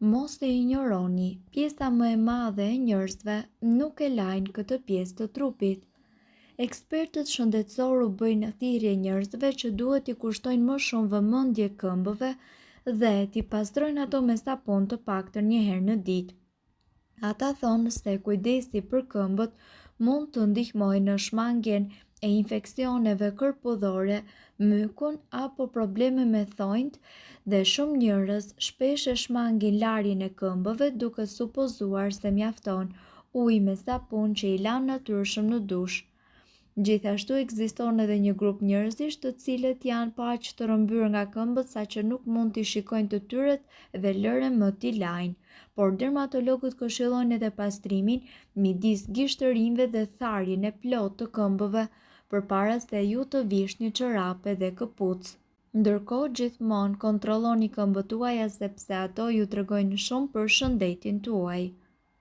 Mos e injoroni, pjesa më e madhe e njerëzve nuk e lajnë këtë pjesë të trupit. Ekspertët shëndetësor u bëjnë thirrje njerëzve që duhet i kushtojnë më shumë vëmendje këmbëve dhe t'i pastrojnë ato me sapun të paktën një herë në ditë. Ata thonë se kujdesi për këmbët mund të ndihmojë në shmangjen e infeksioneve korpudhore, mykun apo probleme me thonjtë dhe shumë njerëz shpesh e shmangin larjen e këmbëve duke supozuar se mjafton ujë me sapun që i lan natyrshëm në dush. Gjithashtu ekziston edhe një grup njerëzish të cilët janë aq të rrëmbyer nga këmbët saqë nuk mund t'i shikojnë të tyret dhe lëren më t'i lajnë, por dermatologët këshillojnë edhe pastrimin midis gishtërinjve dhe tharjen e plotë të këmbëve përpara se ju të vishni çorape dhe këpucë. Ndërkohë gjithmonë kontrolloni këmbët tuaja sepse ato ju tregojnë shumë për shëndetin tuaj.